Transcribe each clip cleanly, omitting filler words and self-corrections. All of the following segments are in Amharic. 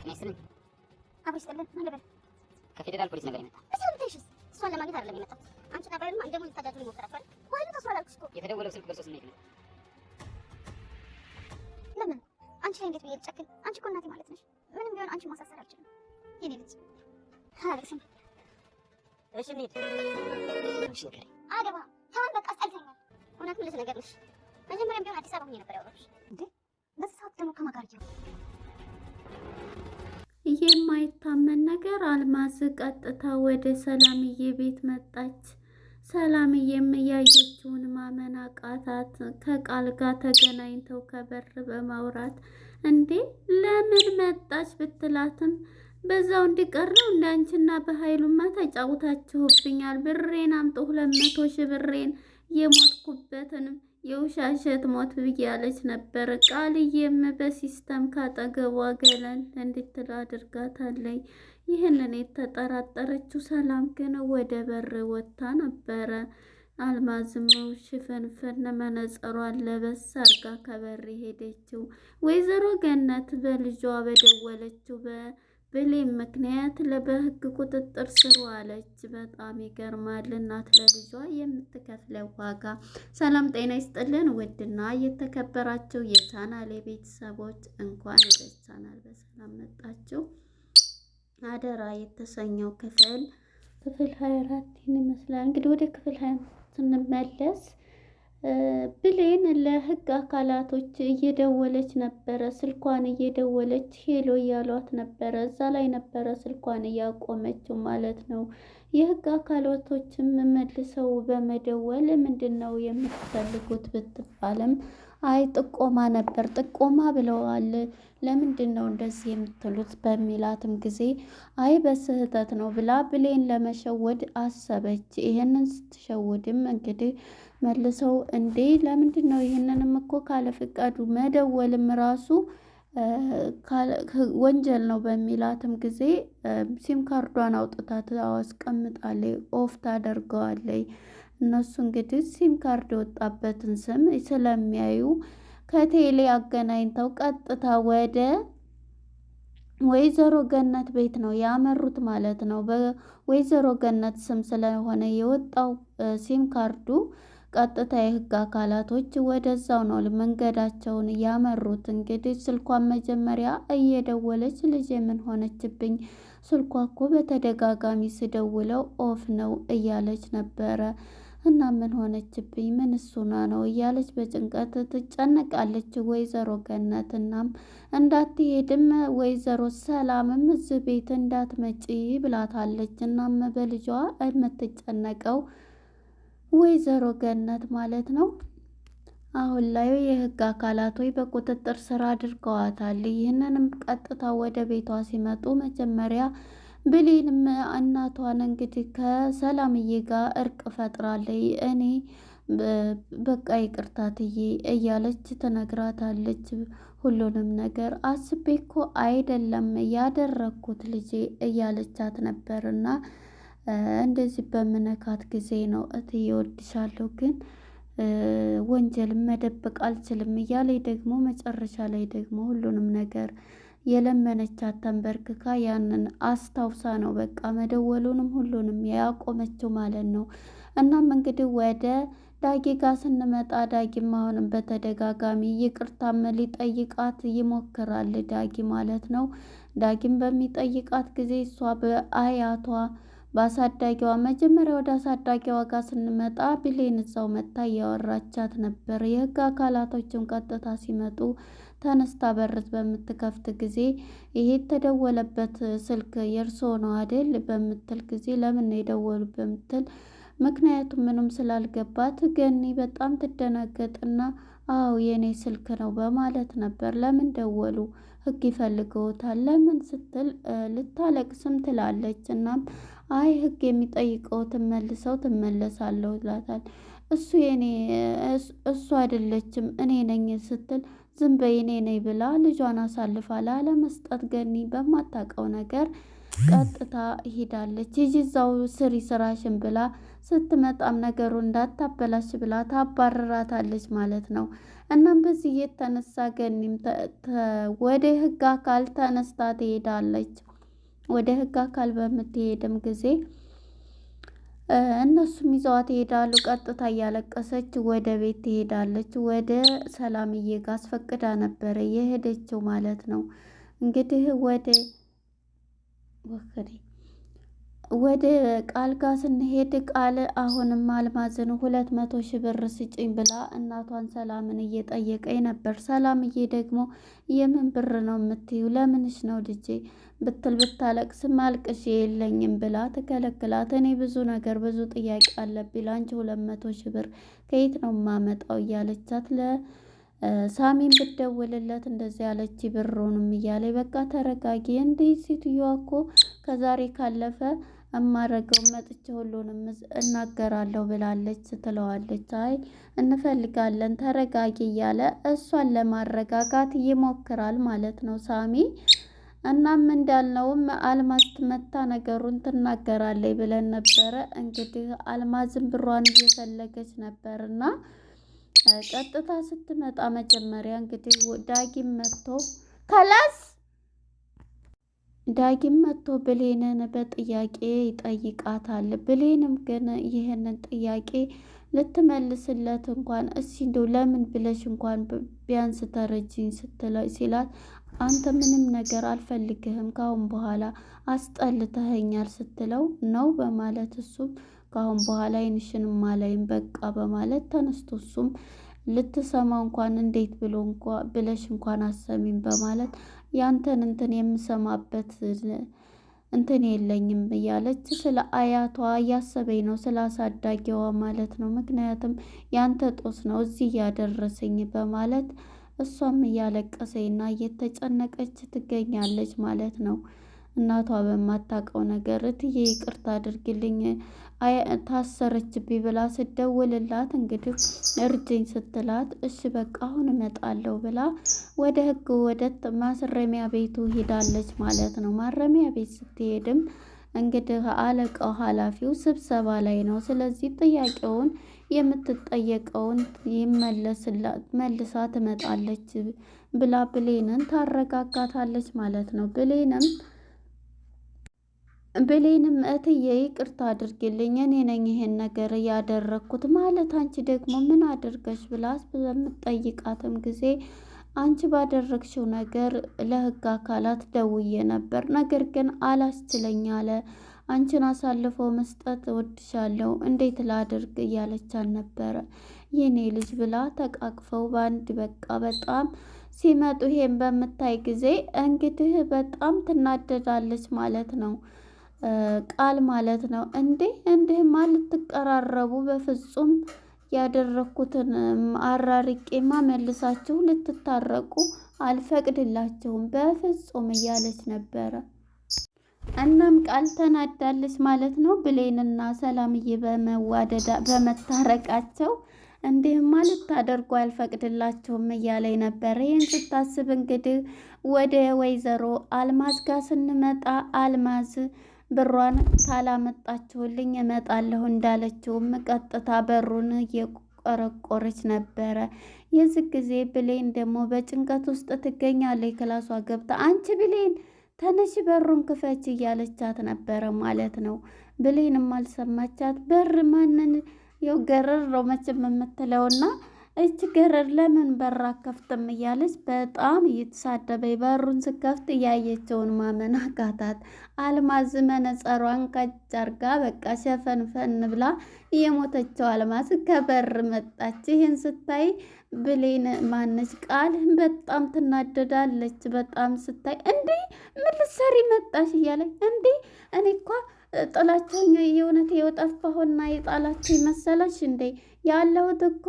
ጤና ይስጥልኝ። አብሮ ይስጥልን። ምን ልበል? ከፌዴራል ፖሊስ ነበር የመጣው። እሷን ልታይሽስ? እሷን ለማግኘት አይደለም የመጣው። አንቺ ነበርማ እንደምን ልታጃጅሉ ይሞክራችኋል። ዋሉ ተስፋ አላልኩሽ እኮ። የተደወለው ስልክ በእርሶ ስሜት ነው። ለምን አንቺ ላይ እንዴት ብዬ ልጨክን? አንቺ እኮ እናቴ ማለት ነሽ። ምንም ቢሆን አንቺ ማሳሰር አልችልም የኔ ልጅ። አለቅስም። እሺ እንሂድ። እሺ ንገሪኝ። አገባ ታን በቃ አስጠልተኛል። እውነት ምን ልትነግርሽ? መጀመሪያም ቢሆን አዲስ አበባ ሆኜ ነበር ያወራሁሽ። እንዴ በዚህ ሰዓት ደግሞ ከማን ጋር የማይታመን ነገር አልማዝ ቀጥታ ወደ ሰላምዬ ቤት መጣች። ሰላምዬም ያየችውን ማመን አቃታት። ከቃል ጋር ተገናኝተው ከበር በማውራት እንዴ ለምን መጣች ብትላትም በዛው እንዲቀር ነው እንደ አንቺና በኃይሉማ ተጫውታችሁብኛል። ብሬን አምጡ 200 ሺህ ብሬን የሞትኩበትን የውሻሸት ሞት ብያለች ነበር። ቃልዬም በሲስተም ካጠገቧ ገለል እንድትል አድርጋታለች። ይህንን የተጠራጠረችው ሰላም ግን ወደ በር ወጥታ ነበረ። አልማዝም ሽፍንፍን መነጽሯን ለበስ አርጋ ከበር ሄደችው። ወይዘሮ ገነት በልጇ በደወለችው በብሌን ምክንያት በህግ ቁጥጥር ስር ዋለች። በጣም ይገርማል። እናት ለልጇ የምትከፍለው ዋጋ። ሰላም ጤና ይስጥልን። ውድና የተከበራችሁ የቻናሌ ቤተሰቦች እንኳን ወደ ቻናል በሰላም መጣችሁ። አደራ የተሰኘው ክፍል 24 ይህን ይመስላል። እንግዲህ ወደ ክፍል 20 ስንመለስ ብሌን ለህግ አካላቶች እየደወለች ነበረ። ስልኳን እየደወለች ሄሎ እያሏት ነበረ። እዛ ላይ ነበረ ስልኳን እያቆመችው ማለት ነው። የህግ አካላቶችም መልሰው በመደወል ምንድን ነው የምትፈልጉት ብትባልም አይ ጥቆማ ነበር፣ ጥቆማ ብለዋል። ለምንድን ነው እንደዚህ የምትሉት በሚላትም ጊዜ አይ በስህተት ነው ብላ ብሌን ለመሸወድ አሰበች። ይሄንን ስትሸውድም እንግዲህ መልሰው እንዴ ለምንድን ነው ይሄንንም እኮ ካለ ፍቃዱ መደወልም ራሱ ወንጀል ነው በሚላትም ጊዜ ሲም ካርዷን አውጥታ ታስቀምጣለች፣ ኦፍ ታደርገዋለች። እነሱ እንግዲህ ሲም ካርድ የወጣበትን ስም ስለሚያዩ ከቴሌ አገናኝተው ቀጥታ ወደ ወይዘሮ ገነት ቤት ነው ያመሩት ማለት ነው። በወይዘሮ ገነት ስም ስለሆነ የወጣው ሲም ካርዱ ቀጥታ የህግ አካላቶች ወደዛው ነው መንገዳቸውን ያመሩት። እንግዲህ ስልኳን መጀመሪያ እየደወለች ልጄ ምን ሆነችብኝ? ስልኳ እኮ በተደጋጋሚ ስደውለው ኦፍ ነው እያለች ነበረ። እና ምን ሆነችብኝ? ምን እሱና ነው እያለች በጭንቀት ትጨነቃለች ወይዘሮ ገነት። እናም እንዳትሄድም ወይዘሮ ሰላምም እዚህ ቤት እንዳትመጪ ብላታለች። እናም በልጇ የምትጨነቀው ወይዘሮ ገነት ማለት ነው። አሁን ላይ የህግ አካላቶች በቁጥጥር ስር አድርገዋታል። ይህንንም ቀጥታ ወደ ቤቷ ሲመጡ መጀመሪያ ብሌንም እናቷን እንግዲህ ከሰላምዬ ጋር እርቅ ፈጥራለች። እኔ በቃ ይቅርታትዬ እያለች ትነግራታለች። ሁሉንም ነገር አስቤ እኮ አይደለም ያደረግኩት ልጄ እያለቻት ነበርና እንደዚህ በምነካት ጊዜ ነው እትዬ እወድሻለሁ፣ ግን ወንጀልን መደበቅ አልችልም እያለች ደግሞ መጨረሻ ላይ ደግሞ ሁሉንም ነገር የለመነቻት ተንበርክካ ያንን አስታውሳ ነው በቃ መደወሉንም ሁሉንም ያቆመችው ማለት ነው። እናም እንግዲህ ወደ ዳጊ ጋር ስንመጣ ዳጊም አሁንም በተደጋጋሚ ይቅርታም ሊጠይቃት ይሞክራል ዳጊ ማለት ነው። ዳጊም በሚጠይቃት ጊዜ እሷ በአያቷ በአሳዳጊዋ መጀመሪያ ወደ አሳዳጊዋ ጋር ስንመጣ ብሌን እዛው መታ እያወራቻት ነበር። የህግ አካላቶችም ቀጥታ ሲመጡ ተነስታ በርት በምትከፍት ጊዜ ይሄ የተደወለበት ስልክ የእርሶ ነው አይደል በምትል ጊዜ ለምን ነው የደወሉ በምትል ምክንያቱም ምንም ስላልገባት ገኒ በጣም ትደነገጥና አዎ የኔ ስልክ ነው በማለት ነበር። ለምን ደወሉ? ህግ ይፈልገውታል ለምን ስትል ልታለቅስም ትላለች። እናም አይ ህግ የሚጠይቀውትን መልሰው ትመለሳለሁ ይላታል። እሱ እሱ አይደለችም እኔ ነኝ ስትል ዝም በይ እኔ ነኝ ብላ ልጇን አሳልፋ ላለመስጠት ገኒ በማታውቀው ነገር ቀጥታ ሄዳለች። ሂጂ እዛው ስሪ ስራሽን ብላ ስትመጣም ነገሩ እንዳታበላሽ ብላ ታባርራታለች ማለት ነው። እናም በዚህ የተነሳ ገኒም ወደ ህግ አካል ተነስታ ትሄዳለች። ወደ ህግ አካል በምትሄድም ጊዜ እነሱም ይዘዋት ይሄዳሉ። ቀጥታ እያለቀሰች ወደ ቤት ትሄዳለች። ወደ ሰላምዬ ጋር አስፈቅዳ ነበረ የሄደችው ማለት ነው። እንግዲህ ወደ ቃል ጋር ስንሄድ ቃል አሁንም አልማዝን 200,000 ብር ስጭኝ ብላ እናቷን ሰላምን እየጠየቀኝ ነበር። ሰላምዬ ደግሞ የምን ብር ነው የምትይው? ለምንሽ ነው ልጄ ብትል ብታለቅስ ማልቅሽ የለኝም ብላ ትከለክላት። እኔ ብዙ ጥያቄ አለብኝ ለአንቺ 200,000 ብር ከየት ነው የማመጣው እያለቻት ለሳሚን ብትደውልለት እንደዚህ ያለች ብሩንም እያለ በቃ ተረጋጊ፣ እንዲህ ሴትዮዋ እኮ ከዛሬ ካለፈ እማረገው መጥቼ ሁሉንም እናገራለሁ ብላለች ትለዋለች። አይ እንፈልጋለን ተረጋጊ እያለ እሷን ለማረጋጋት ይሞክራል ማለት ነው ሳሚ። እናም እንዳልነውም አልማዝ ትመታ ነገሩን ትናገራለች ብለን ነበረ። እንግዲህ አልማዝን ብሯን እየፈለገች ነበርና ቀጥታ ስትመጣ መጀመሪያ እንግዲህ ዳጊም መጥቶ ብሌንን በጥያቄ ይጠይቃታል። ብሌንም ግን ይህንን ጥያቄ ልትመልስለት እንኳን እስኪ እንደው ለምን ብለሽ እንኳን ቢያንስ ተረጅኝ ሲላት አንተ ምንም ነገር አልፈልግህም ካሁን በኋላ አስጠልተኸኛል ስትለው ነው በማለት እሱም ካሁን በኋላ አይንሽንም አላይም በቃ በማለት ተነስቶ እሱም ልትሰማ እንኳን እንዴት ብለሽ እንኳን አሰሚም በማለት ያንተን እንትን የምሰማበት እንትን የለኝም እያለች ስለ አያቷ እያሰበኝ ነው፣ ስለ አሳዳጊዋ ማለት ነው። ምክንያቱም ያንተ ጦስ ነው እዚህ እያደረሰኝ በማለት እሷም እያለቀሰኝና እየተጨነቀች ትገኛለች ማለት ነው። እናቷ በማታውቀው ነገር እትዬ ይቅርታ አድርግልኝ ታሰረችብኝ ብላ ስደውልላት እንግዲህ እርጅኝ ስትላት እሺ በቃ አሁን እመጣለሁ ብላ ወደ ማረሚያ ቤቱ ሄዳለች ማለት ነው። ማረሚያ ቤት ስትሄድም እንግዲህ አለቃው ኃላፊው ስብሰባ ላይ ነው። ስለዚህ ጥያቄውን የምትጠየቀውን መልሳ ትመጣለች ብላ ብሌንን ታረጋጋታለች ማለት ነው። ብሌንም እትዬ ይቅርታ አድርግልኝ እኔ ነኝ ይሄን ነገር ያደረኩት ማለት አንቺ ደግሞ ምን አድርገሽ ብላ በምትጠይቃትም ጊዜ አንቺ ባደረግሽው ነገር ለህግ አካላት ደውዬ ነበር፣ ነገር ግን አላስችለኝ አለ። አንቺን አሳልፎ መስጠት እወድሻለሁ እንዴት ላድርግ እያለቻት ነበረ የኔ ልጅ ብላ ተቃቅፈው በአንድ በቃ በጣም ሲመጡ ይሄን በምታይ ጊዜ እንግዲህ በጣም ትናደዳለች ማለት ነው። ቃል ማለት ነው እንዲህማ ልትቀራረቡ በፍጹም ያደረኩትን አራርቄማ መልሳችሁ ልትታረቁ አልፈቅድላችሁም በፍጹም እያለች ነበረ። እናም ቃል ተናዳለች ማለት ነው። ብሌንና ሰላምዬ በመታረቃቸው እንዲህማ ልታደርጉ አልፈቅድላችሁም እያለኝ ነበረ። ይህን ስታስብ እንግዲህ ወደ ወይዘሮ አልማዝ ጋር ስንመጣ አልማዝ ብሯን ካላመጣችሁልኝ እመጣለሁ እንዳለችውም ቀጥታ በሩን እየቆረቆረች ነበረ። የዚህ ጊዜ ብሌን ደግሞ በጭንቀት ውስጥ ትገኛለች። ክላሷ ገብታ አንቺ ብሌን ተነሽ በሩን ክፈች እያለቻት ነበረ ማለት ነው። ብሌንም አልሰማቻት። በር ማንን የው ገረር ነው መቼም የምትለውና እች ገረድ ለምን በር አከፍትም እያለች በጣም እየተሳደበኝ በሩን ስከፍት እያየችውን ማመን አቃታት። አልማዝ መነጸሯን ቀጭ አርጋ በቃ ሸፈንፈን ብላ የሞተችው አልማዝ ከበር መጣች። ይህን ስታይ ብሌን ማነች ቃል በጣም ትናደዳለች። በጣም ስታይ እንዴ ምን ልትሰሪ መጣሽ እያለኝ እንዴ እኔ እኮ ጥላቸውኝ የእውነት የጠፋሁና የጣላቸው መሰለሽ እንዴ ያለሁት እኮ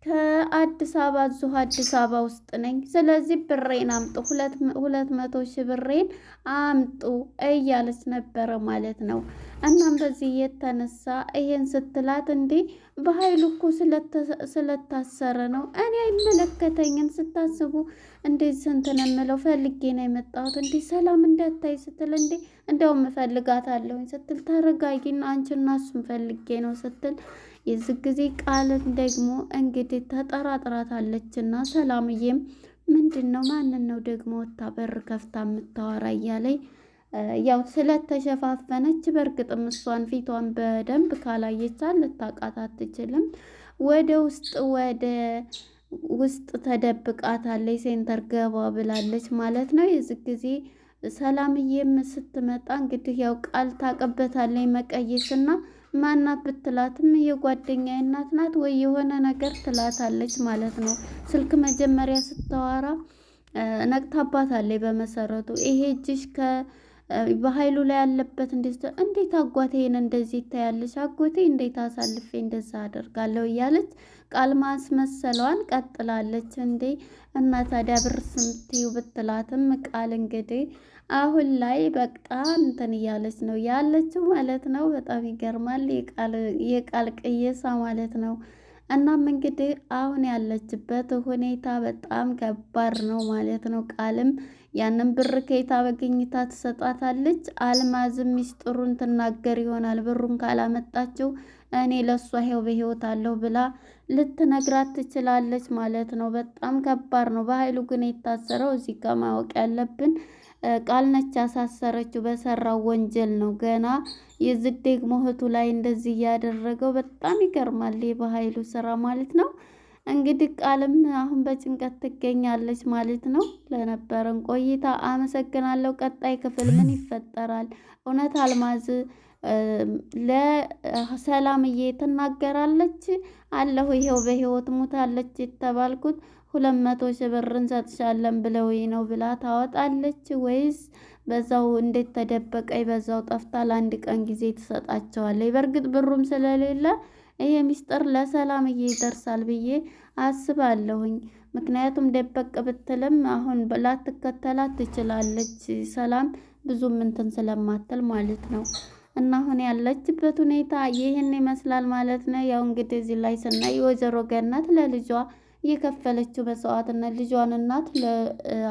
ከአዲስ አበባ እዚሁ አዲስ አበባ ውስጥ ነኝ። ስለዚህ ብሬን አምጡ፣ 200,000 ብሬን አምጡ እያለች ነበረ ማለት ነው። እናም በዚህ የተነሳ ይሄን ስትላት እንዴ በኃይሉ እኮ ስለታሰረ ነው፣ እኔ አይመለከተኝም ስታስቡ እንዴ ስንትን የምለው ፈልጌ ነው የመጣሁት እንዴ ሰላም እንዳታይ ስትል እንዴ እንደውም እፈልጋታለሁኝ ስትል ተረጋጊና አንቺና እሱን ፈልጌ ነው ስትል የዚህ ጊዜ ቃልን ደግሞ እንግዲህ ተጠራጥራታለችና ሰላምዬም ምንድን ነው ማንን ነው ደግሞ ወታ በር ከፍታ የምታወራ እያለኝ ያው ስለተሸፋፈነች በእርግጥም እሷን ፊቷን በደንብ ካላየቻት ልታውቃት አትችልም። ወደ ውስጥ ተደብቃታለች። ሴንተር ገባ ብላለች ማለት ነው። የዚህ ጊዜ ሰላምዬም ስትመጣ እንግዲህ ያው ቃል ታቀበታለች መቀየስና ማናት ብትላትም የጓደኛ እናት ናት ወይ የሆነ ነገር ትላታለች ማለት ነው። ስልክ መጀመሪያ ስታወራ ነቅታባታለች። በመሰረቱ ይሄ እጅሽ በኃይሉ ላይ ያለበት እንዴት አጓቴን እንደዚህ ይታያለች? አጎቴ እንዴት አሳልፌ እንደዛ አደርጋለሁ እያለች ቃል ማስመሰሏን ቀጥላለች። እንዴ እና ታዲያ ብር ስምትዩ ብትላትም ቃል እንግዲህ አሁን ላይ በጣም እንትን እያለች ነው ያለችው ማለት ነው። በጣም ይገርማል የቃል ቅየሳ ማለት ነው። እናም እንግዲህ አሁን ያለችበት ሁኔታ በጣም ከባድ ነው ማለት ነው። ቃልም ያንን ብር ከየት አገኝታ ትሰጣታለች? አልማዝም ሚስጥሩን ትናገር ይሆናል። ብሩን ካላመጣችው እኔ ለሷ ይሄው በህይወት አለሁ ብላ ልትነግራት ትችላለች ማለት ነው። በጣም ከባድ ነው። በኃይሉ ግን የታሰረው እዚህ ጋር ማወቅ ያለብን ቃል ነች ያሳሰረችው በሰራው ወንጀል ነው። ገና የዚህ ደግሞ እህቱ ላይ እንደዚህ እያደረገው በጣም ይገርማል። በኃይሉ ስራ ማለት ነው። እንግዲህ ቃልም አሁን በጭንቀት ትገኛለች ማለት ነው። ለነበረን ቆይታ አመሰግናለሁ። ቀጣይ ክፍል ምን ይፈጠራል? እውነት አልማዝ ለሰላምዬ ትናገራለች? አለሁ ይሄው በህይወት ሙታለች የተባልኩት 200,000 ብር እንሰጥሻለን ብለውኝ ነው ብላ ታወጣለች ወይስ በዛው እንዴት ተደበቀኝ በዛው ጠፍታ ለአንድ ቀን ጊዜ ትሰጣቸዋለች? በእርግጥ ብሩም ስለሌለ ይሄ ሚስጥር ለሰላምዬ ይደርሳል ብዬ አስባለሁኝ። ምክንያቱም ደበቅ ብትልም አሁን ላትከተላት ትችላለች። ሰላም ብዙም እንትን ስለማትል ማለት ነው። እና አሁን ያለችበት ሁኔታ ይህን ይመስላል ማለት ነው። ያው እንግዲህ እዚህ ላይ ስናይ ወይዘሮ ገነት ለልጇ የከፈለችው መስዋዕትነት ልጇን እናት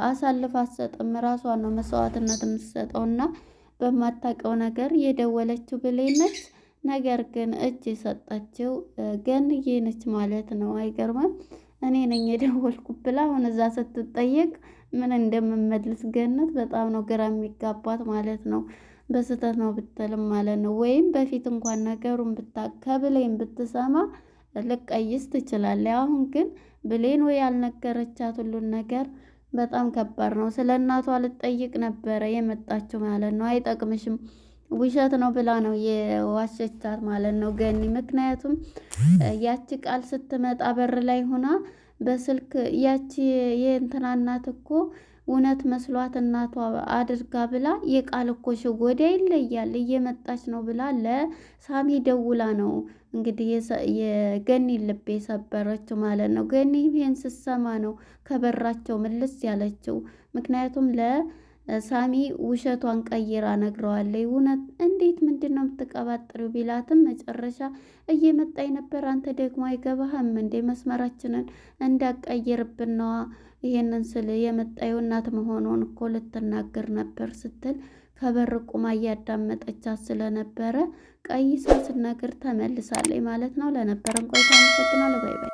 አሳልፋ አትሰጥም። ራሷን ነው መስዋዕትነት የምትሰጠውና በማታውቀው ነገር የደወለችው ብሌን ነች። ነገር ግን እጅ የሰጠችው ገንዬ ነች ማለት ነው። አይገርምም? እኔ ነኝ የደወልኩ ብላ አሁን እዛ ስትጠየቅ ምን እንደምመልስ ገነት በጣም ነው ግራ የሚጋባት ማለት ነው። በስህተት ነው ብትልም ማለት ነው። ወይም በፊት እንኳን ነገሩን ከብሌን ብትሰማ ልቀይስ ትችላለች። አሁን ግን ብሌን ወይ ያልነገረቻት ሁሉን ነገር በጣም ከባድ ነው። ስለ እናቷ ልትጠይቅ ነበረ የመጣችው ማለት ነው። አይጠቅምሽም ውሸት ነው ብላ ነው የዋሸቻት ማለት ነው ገኒ። ምክንያቱም ያቺ ቃል ስትመጣ በር ላይ ሆና በስልክ ያቺ የእንትና እናት እኮ እውነት መስሏት እናቷ አድርጋ ብላ የቃል እኮ ሽጎዳ ይለያል እየመጣች ነው ብላ ለሳሚ ደውላ ነው እንግዲህ የገኒ ልብ የሰበረችው ማለት ነው። ገኒ ይሄን ስትሰማ ነው ከበራቸው ምልስ ያለችው። ምክንያቱም ለሳሚ ውሸቷን ቀይራ ነግረዋለች። እውነት እንዴት ምንድን ነው የምትቀባጥሪው ቢላትም መጨረሻ እየመጣኝ ነበር፣ አንተ ደግሞ አይገባህም እንዴ መስመራችንን እንዳቀይርብን ነዋ ይሄንን ስል የመጣዩ እናት መሆኗን እኮ ልትናገር ነበር ስትል ከበር ቁማ እያዳመጠቻት ስለነበረ ቀይሳ ስናገር ተመልሳለች ማለት ነው። ለነበረን ቆይታ አመሰግናለሁ። ባይ ባይ።